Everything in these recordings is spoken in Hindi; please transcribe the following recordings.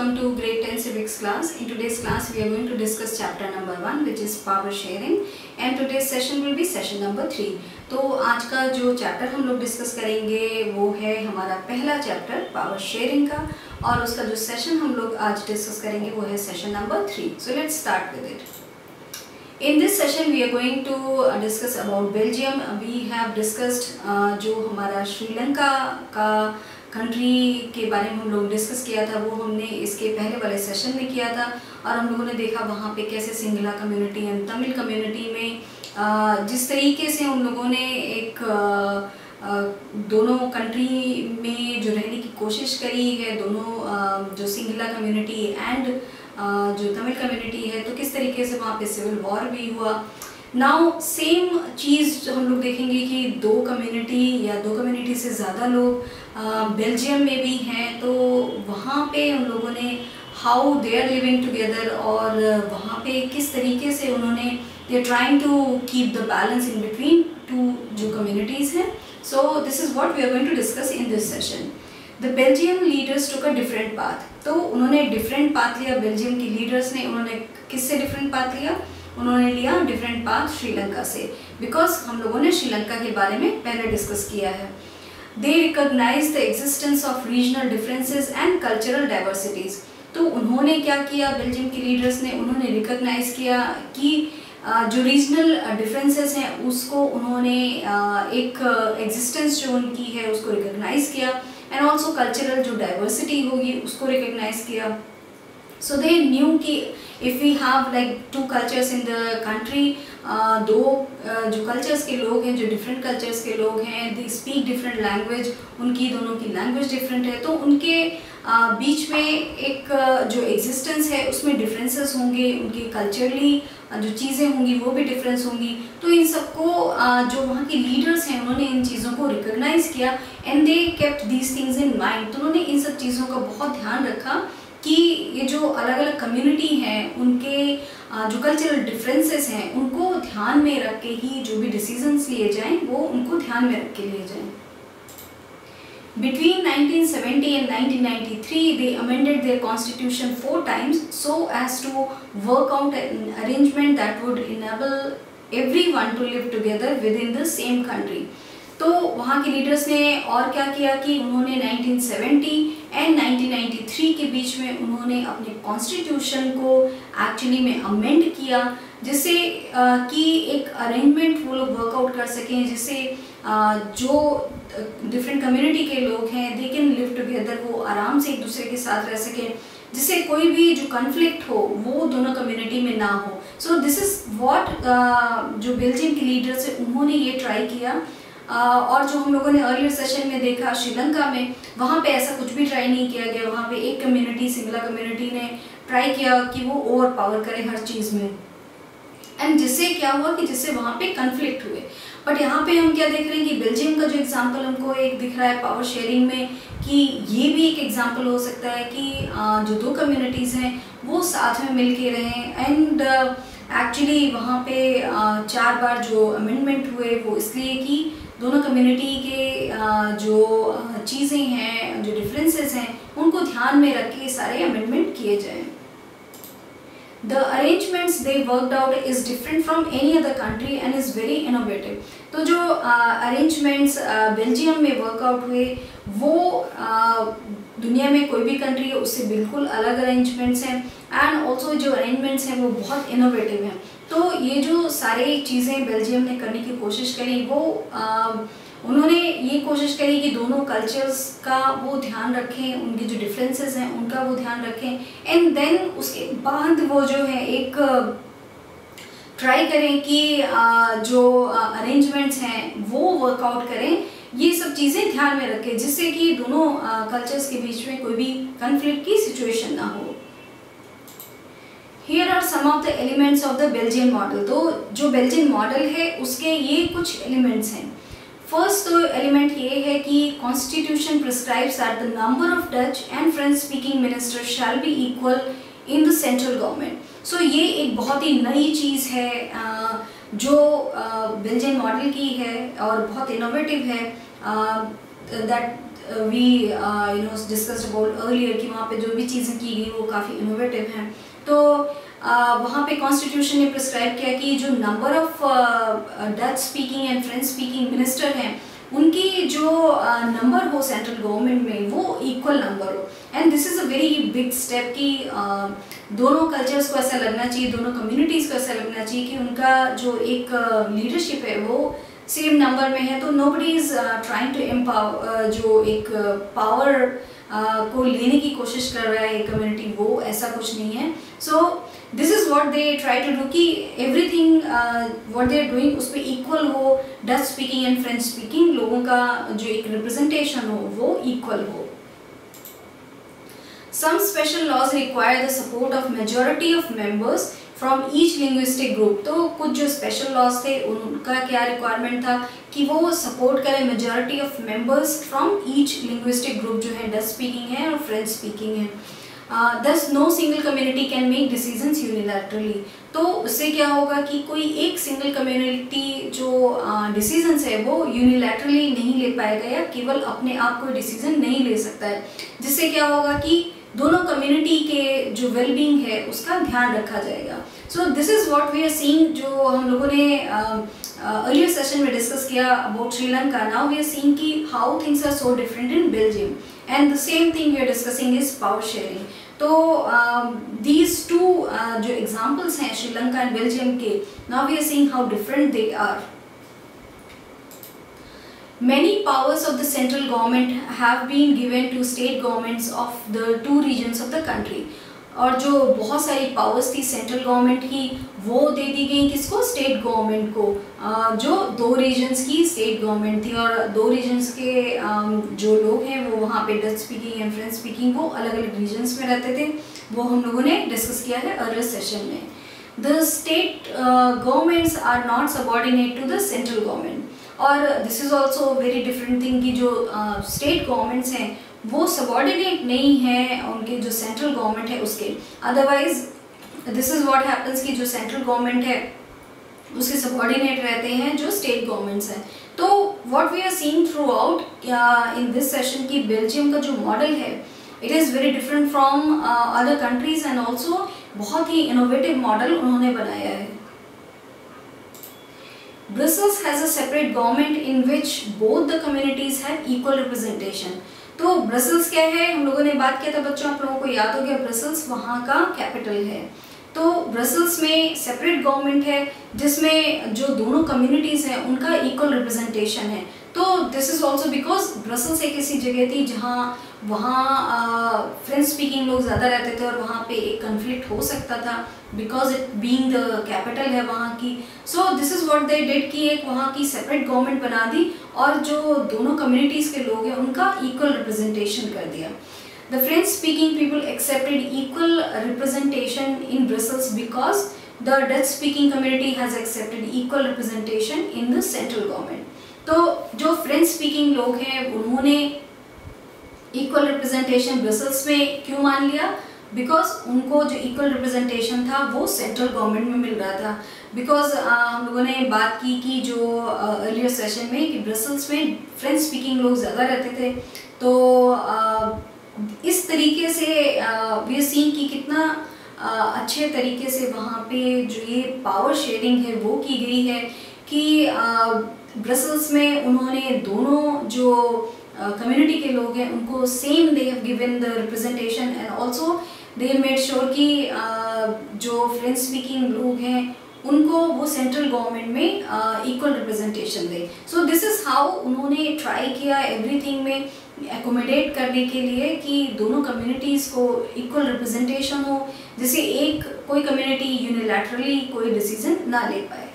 welcome to grade 10 civics class. In today's class we are going to discuss chapter number 1 which is power sharing and today's session will be session number 3. तो आज का जो चैप्टर हम लोग डिस्कस करेंगे वो है हमारा पहला चैप्टर पावर शेयरिंग का और उसका जो सेशन हम लोग आज डिस्कस करेंगे वो है session number 3. So let's start with it. In this session we are going to discuss about Belgium. We have discussed जो हमारा श्रीलंका का कंट्री के बारे में हम लोग डिस्कस किया था वो हमने इसके पहले वाले सेशन में किया था और हम लोगों ने देखा वहाँ पे कैसे Singla community and Tamil community में जिस तरीके से उन लोगों ने एक दोनों कंट्री में जो रहने की कोशिश करी है, दोनों जो सिंगला कम्युनिटी एंड जो तमिल कम्युनिटी है, तो किस तरीके से वहाँ पे सिविल वॉर भी हुआ. नाउ सेम चीज़ हम लोग देखेंगे कि दो कम्युनिटी से ज़्यादा लोग बेल्जियम में भी हैं, तो वहाँ पे उन लोगों ने how they are living together और वहाँ पे किस तरीके से उन्होंने they are trying to keep the balance in between two जो कम्युनिटीज़ हैं. So this is what we are going to discuss in this session. The Belgium leaders took a different path. तो उन्होंने डिफरेंट पाथ लिया. बेल्जियम के लीडर्स ने उन्होंने किससे डिफरेंट पाथ लिया? उन्होंने लिया डिफरेंट पाथ श्रीलंका से, बिकॉज हम लोगों ने श्रीलंका के बारे में पहले डिस्कस किया है. They recognize the existence of regional differences and cultural diversities. तो उन्होंने क्या किया, बेल्जियम के लीडर्स ने उन्होंने रिकॉग्नाइज किया कि जो रीजनल डिफरेंसेस हैं उसको उन्होंने एक एग्जिस्टेंस जो उनकी है उसको रिकॉग्नाइज किया एंड ऑल्सो कल्चरल जो डाइवर्सिटी होगी उसको रिकॉग्नाइज किया. So they knew कि if we have like two cultures in the country, दो जो cultures के लोग हैं, जो different cultures के लोग हैं, they speak different language, उनकी दोनों की language different है, तो उनके बीच में एक जो existence है उसमें differences होंगे, उनके culturally जो चीज़ें होंगी वो भी difference होंगी. तो इन सबको जो वहाँ के leaders हैं उन्होंने इन चीज़ों को recognize किया and they kept these things in mind. तो उन्होंने इन सब चीज़ों का बहुत ध्यान रखा कि ये जो अलग अलग कम्युनिटी हैं उनके जो कल्चरल डिफरेंसेस हैं उनको ध्यान में रख के ही जो भी डिसीजंस लिए जाएं वो उनको ध्यान में रख के लिए जाएं. Between 1970 and 1993 they amended their constitution 4 times so as to work out an arrangement that would enable everyone to live together within the same country. तो वहाँ के लीडर्स ने और क्या किया कि उन्होंने 1970 एंड 1993 के बीच में उन्होंने अपने कॉन्स्टिट्यूशन को एक्चुअली में अमेंड किया जिससे कि एक अरेंजमेंट वो लोग वर्कआउट कर सकें, जिससे जो डिफरेंट कम्युनिटी के लोग हैं दे कैन लिव टुगेदर, वो आराम से एक दूसरे के साथ रह सकें, जिससे कोई भी जो कन्फ्लिक्ट हो वो दोनों कम्युनिटी में ना हो. सो दिस इज़ व्हाट जो बेल्जियम के लीडर्स हैं उन्होंने ये ट्राई किया. और जो हम लोगों ने अर्लियर सेशन में देखा श्रीलंका में, वहाँ पे ऐसा कुछ भी ट्राई नहीं किया गया. वहाँ पे एक कम्युनिटी, सिंगला कम्युनिटी ने ट्राई किया कि वो ओवर पावर करे हर चीज़ में, एंड जिससे क्या हुआ कि जिससे वहाँ पे कन्फ्लिक्ट हुए. बट यहाँ पे हम क्या देख रहे हैं कि बेल्जियम का जो एग्जाम्पल हमको एक दिख रहा है पावर शेयरिंग में, कि ये भी एक एग्जाम्पल हो सकता है कि जो दो कम्युनिटीज़ हैं वो साथ में मिल के रहें. एंड एक्चुअली वहाँ पे 4 बार जो अमेंडमेंट हुए वो इसलिए कि दोनों कम्युनिटी के जो चीज़ें हैं, जो डिफरेंसेस हैं उनको ध्यान में रख के सारे अमेंडमेंट किए जाएं. The arrangements they worked out is different from any other country and is very innovative. तो जो अरेंजमेंट्स बेल्जियम में वर्कआउट हुए वो दुनिया में कोई भी कंट्री है उससे बिल्कुल अलग अरेंजमेंट्स हैं एंड ऑल्सो जो अरेंजमेंट्स हैं वो बहुत इनोवेटिव हैं. तो ये जो सारी चीज़ें बेल्जियम ने करने की कोशिश करी वो उन्होंने ये कोशिश करी कि दोनों कल्चर्स का वो ध्यान रखें, उनके जो डिफरेंसेस हैं उनका वो ध्यान रखें, एंड देन उसके बाद वो जो है एक ट्राई करें कि जो अरेंजमेंट्स हैं वो वर्कआउट करें. ये सब चीज़ें ध्यान में रखें जिससे कि दोनों कल्चर्स के बीच में कोई भी कन्फ्लिक्ट की सिचुएशन ना हो. Here are some of the elements of the Belgian model. तो जो बेल्जियन मॉडल है उसके ये कुछ एलिमेंट्स हैं. फर्स्ट तो एलिमेंट ये है कि constitution prescribes that the number of Dutch and French speaking minister shall be equal in the central government. So ये एक बहुत ही नई चीज़ है जो बेल्जियन मॉडल की है और बहुत इनोवेटिव है. That we discussed about earlier कि वहाँ पे जो भी चीज़ें की गई वो काफ़ी इनोवेटिव हैं। तो वहाँ पे कॉन्स्टिट्यूशन ने प्रिस्क्राइब किया कि जो number of Dutch speaking and French speaking minister हैं उनकी जो नंबर हो सेंट्रल गवर्नमेंट में वो इक्वल नंबर हो। And this is a very big step कि दोनों कल्चर्स को ऐसा लगना चाहिए, दोनों कम्युनिटीज़ को ऐसा लगना चाहिए कि उनका जो एक लीडरशिप है वो सेम नंबर में है। तो nobody is trying to empower, जो एक पावर को लेने की कोशिश कर रहा है कम्युनिटी, वो ऐसा कुछ नहीं है। So this is what they try to do कि everything what they are doing उस पर इक्वल हो, Dutch speaking and French speaking लोगों का जो एक रिप्रेजेंटेशन हो वो इक्वल हो। Some special laws require the support of majority of members from each linguistic group। तो कुछ जो स्पेशल लॉज थे उनका क्या रिक्वायरमेंट था कि वो सपोर्ट करें majority of members from each linguistic group, जो है डच स्पीकिंग है और फ्रेंच स्पीकिंग है। Thus no single community can make decisions unilaterally. तो उससे क्या होगा कि कोई एक सिंगल कम्युनिटी जो डिसीजंस है वो यूनिलैटरली नहीं ले पाएगा या केवल अपने आप कोई डिसीजन नहीं ले सकता है, जिससे क्या होगा कि दोनों कम्युनिटी के जो वेलबींग है उसका ध्यान रखा जाएगा। So this is what we are seeing, जो हम लोगों ने अर्लियर सेशन में डिस्कस किया about Sri Lanka. Now we are seeing कि how things are so different in Belgium and the same thing we are discussing is power sharing. तो दीज टू जो एग्जाम्पल्स हैं श्रीलंका एंड बेल्जियम के, now we are seeing how different they are. Many powers of the central government have been given to state governments of the two regions of the country। और जो बहुत सारी पावर्स थी सेंट्रल गवर्नमेंट की वो दे दी गई किसको, स्टेट गवर्नमेंट को, जो दो रीजन्स की स्टेट गवर्नमेंट थी। और दो रीजन्स के जो लोग हैं वो वहाँ पे Dutch speaking and French speaking वो अलग अलग रीजन्स में रहते थे, वो हम लोगों ने डिस्कस किया है अर्लियर सेशन में। The state governments are not subordinate to the central government. और this is also very different thing कि जो स्टेट गवर्नमेंट्स हैं वो सबऑर्डिनेट नहीं है उनके जो सेंट्रल गवर्नमेंट है उसके। Otherwise this is what happens कि जो सेंट्रल गवर्नमेंट है उसके सबऑर्डिनेट रहते हैं जो स्टेट गवर्नमेंट्स हैं। तो what we are seeing throughout in this session कि बेल्जियम का जो मॉडल है it is very different from other countries and also बहुत ही इनोवेटिव मॉडल उन्होंने बनाया है। Brussels has a separate government in which both the communities have equal representation। तो ब्रसल्स क्या है, हम लोगों ने बात किया था बच्चों, आप लोगों को याद हो गया, ब्रसल्स वहाँ का कैपिटल है। तो ब्रसल्स में सेपरेट गवर्नमेंट है जिसमें जो दोनों कम्युनिटीज़ हैं उनका इक्वल रिप्रेजेंटेशन है। तो this is also because Brussels एक ऐसी जगह थी जहाँ वहाँ फ्रेंच स्पीकिंग लोग ज़्यादा रहते थे और वहाँ पे एक कन्फ्लिक्ट हो सकता था because it being the capital है वहाँ की। सो this is what they did कि एक वहाँ की सेपरेट गवर्नमेंट बना दी और जो दोनों कम्युनिटीज़ के लोग हैं उनका इक्वल रिप्रेजेंटेशन कर दिया। The French speaking people accepted equal representation in Brussels because the Dutch speaking community has accepted equal representation in the central government। तो जो फ्रेंच स्पीकिंग लोग हैं उन्होंने इक्वल रिप्रेजेंटेशन ब्रसल्स में क्यों मान लिया, बिकॉज उनको जो इक्वल रिप्रेजेंटेशन था वो सेंट्रल गवर्नमेंट में मिल रहा था। बिकॉज हम लोगों ने बात की कि जो अर्लियर सेशन में कि ब्रसल्स में फ्रेंच स्पीकिंग लोग ज़्यादा रहते थे। तो इस तरीके से वी आर सीइंग कि कितना अच्छे तरीके से वहाँ पे जो ये पावर शेयरिंग है वो की गई है कि ब्रसल्स में उन्होंने दोनों जो कम्युनिटी के लोग हैं उनको same they have given the representation and also they made sure कि जो फ्रेंच स्पीकिंग लोग हैं उनको वो सेंट्रल गवर्नमेंट में equal representation they. So this is how उन्होंने ट्राई किया एवरीथिंग में एकोमोडेट करने के लिए कि दोनों कम्युनिटीज़ को इक्वल रिप्रेजेंटेशन हो, जिससे एक कोई कम्युनिटी यूनिलैटरली कोई डिसीजन ना ले पाए।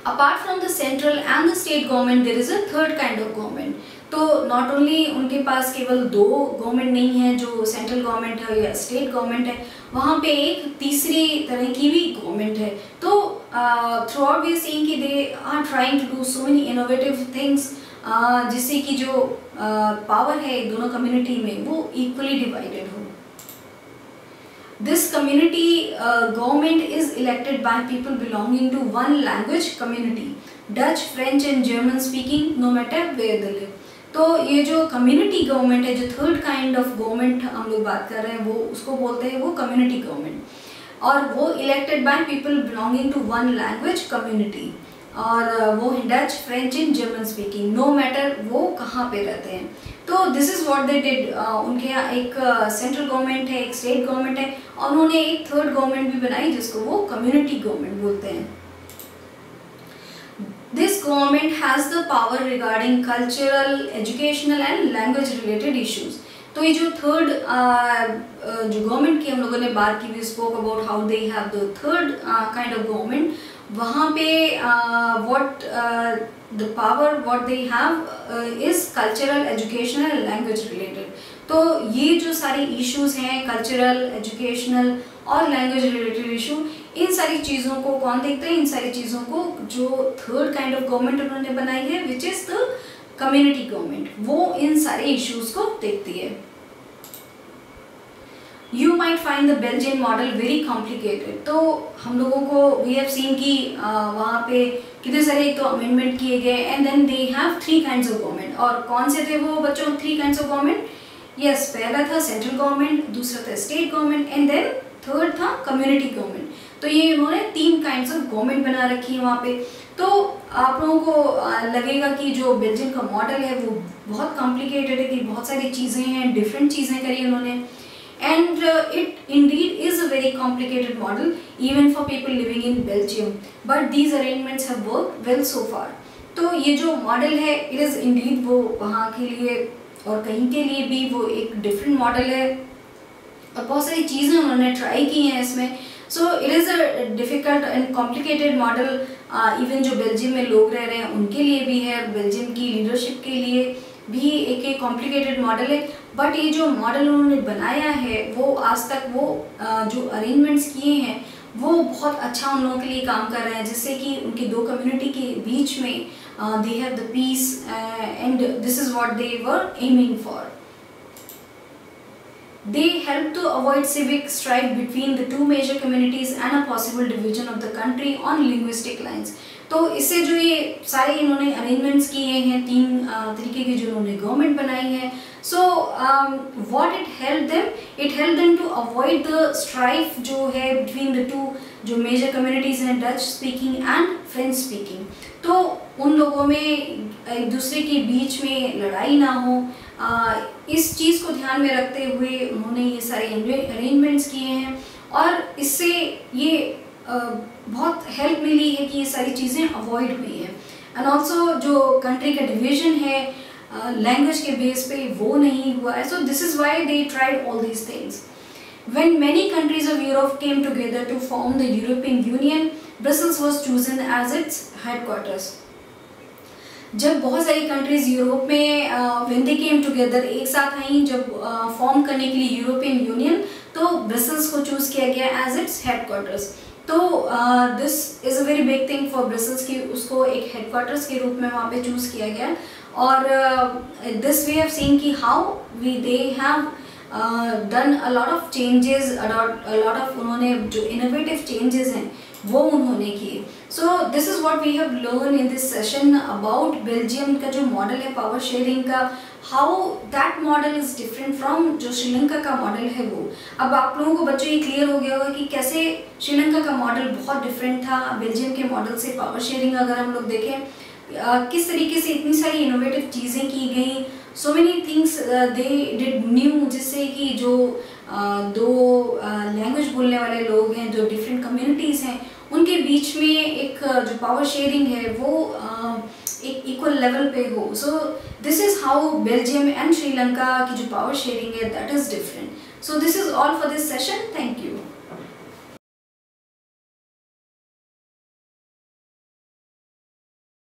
Apart from the central and the state government there is a third kind of government. तो नॉट ओनली उनके पास केवल दो गवर्नमेंट नहीं है जो सेंट्रल गवर्नमेंट है या स्टेट गवर्नमेंट है, वहाँ पे एक तीसरी तरह की भी गवर्नमेंट है। तो throughout we are seeing कि they are trying to do so many innovative things जिससे कि जो पावर है दोनों कम्युनिटी में वो इक्वली डिवाइडेड हो। This community government is elected by people belonging to one language community, Dutch, French and German speaking, no matter where they live। तो ये जो कम्युनिटी गवर्नमेंट है, जो थर्ड काइंड ऑफ गवर्नमेंट हम लोग बात कर रहे हैं, वो उसको बोलते हैं वो कम्युनिटी गवर्नमेंट, और वो elected by people belonging to one language community, और वो Dutch, French and German speaking, no matter वो कहाँ पे रहते हैं। तो this is what they did. उनके यहाँ एक सेंट्रल गवर्नमेंट है, एक स्टेट गवर्नमेंट है, और उन्होंने एक थर्ड गवर्नमेंट भी बनाई जिसको वो कम्युनिटी गवर्नमेंट बोलते हैं। This government has the power regarding cultural, educational and language related issues. तो ये जो थर्ड जो गवर्नमेंट की हम लोगों ने बात की, we spoke about how they have the third kind of government, वहाँ पे what the power what they have is cultural, educational and language related. तो ये जो सारे इश्यूज हैं, कल्चरल, एजुकेशनल और लैंग्वेज रिलेटेड इशू, इन सारी चीज़ों को कौन देखता है? इन सारी चीज़ों को जो थर्ड काइंड ऑफ गवर्नमेंट उन्होंने बनाई है, which is the community government, वो इन सारे इश्यूज को देखती है। You might find the Belgian model very complicated. तो हम लोगों को वी हैव सीन कि वहाँ पे कितने सारे एक तो अमेंडमेंट किए गए, and then they have three kinds of government. और कौन से थे वो बच्चों three kinds of government? Yes, पहला था सेंट्रल गवर्नमेंट, दूसरा था state government, and then third था कम्युनिटी गवर्नमेंट। तो ये उन्होंने तीन काइंड्स ऑफ गवर्नमेंट बना रखी है वहाँ पे। तो आप लोगों को लगेगा कि जो बेल्जियम का मॉडल है वो बहुत कॉम्प्लिकेटेड है, कि बहुत सारी चीज़ें हैं, डिफरेंट चीज़ें करी उन्होंने, and it indeed is a very complicated model even for people living in Belgium, but these arrangements have work well so far. तो ये जो मॉडल है, इट इज़ इंडीड वो वहाँ के लिए और कहीं के लिए भी वो एक डिफरेंट मॉडल है, और बहुत सारी चीज़ें उन्होंने ट्राई की हैं इसमें। So it is a difficult and complicated model, even जो बेल्जियम में लोग रह रहे हैं उनके लिए भी है, बेल्जियम की लीडरशिप के लिए भी एक कॉम्प्लिकेटेड मॉडल है। बट ये जो मॉडल उन्होंने बनाया है, वो आज तक वो जो अरेंजमेंट्स किए हैं वो बहुत अच्छा उन लोगों के लिए काम कर रहे हैं, जिससे कि उनके दो कम्युनिटी के बीच में they have the peace, and this is what they were aiming for. They help to avoid civic strife between the two major communities and a possible division of the country on linguistic lines. तो इससे जो ये सारे इन्होंने अरेंजमेंट्स किए हैं, तीन तरीके की जो उन्होंने गवर्नमेंट बनाई है, so what it help them, it help them to avoid the strife जो है बिटवीन द टू जो मेजर कम्युनिटीज़ हैं, Dutch speaking and French speaking. तो उन लोगों में एक दूसरे के बीच में लड़ाई ना हो, इस चीज़ को ध्यान में रखते हुए उन्होंने ये सारे अरेंजमेंट्स किए हैं, और इससे ये बहुत हेल्प मिली है कि ये सारी चीज़ें अवॉइड हुई हैं। एंड ऑल्सो जो कंट्री का डिवीज़न है लैंग्वेज के बेस पे, वो नहीं हुआ है। So this is why they tried all these things. When many countries of Europe came together to form the European Union, Brussels was chosen as its headquarters. जब बहुत सारी कंट्रीज यूरोप में when they came together एक साथ आई, जब फॉर्म करने के लिए यूरोपियन यूनियन, तो ब्रसल्स को चूज़ किया गया एज इट्स हेडक्वार्टर्स। तो this is a very big thing for Brussels की उसको एक हेडक्वार्टर्स के रूप में वहाँ पे चूज़ किया गया। और दिस वी हैव सीन कि how we they have done a lot of changes, a lot of उन्होंने जो इनोवेटिव चेंजेस हैं वो उन्होंने किए। So this is what we have learn in this session about Belgium का जो मॉडल है पावर शेयरिंग का, how that model is different from जो श्रीलंका का मॉडल है वो। अब आप लोगों को बच्चों ये क्लियर हो गया होगा कि कैसे श्रीलंका का मॉडल बहुत डिफरेंट था बेल्जियम के मॉडल से। पावर शेयरिंग अगर हम लोग देखें किस तरीके से इतनी सारी इनोवेटिव चीज़ें की गई, so many things they did new, जिससे कि जो दो लैंग्वेज बोलने वाले लोग हैं, जो डिफरेंट कम्युनिटीज़ हैं, उनके बीच में एक जो पावर शेयरिंग है वो एक इक्वल लेवल पे हो। सो this is how Belgium and Sri Lanka की जो पावर शेयरिंग है that is different. So this is all for this session. Thank you.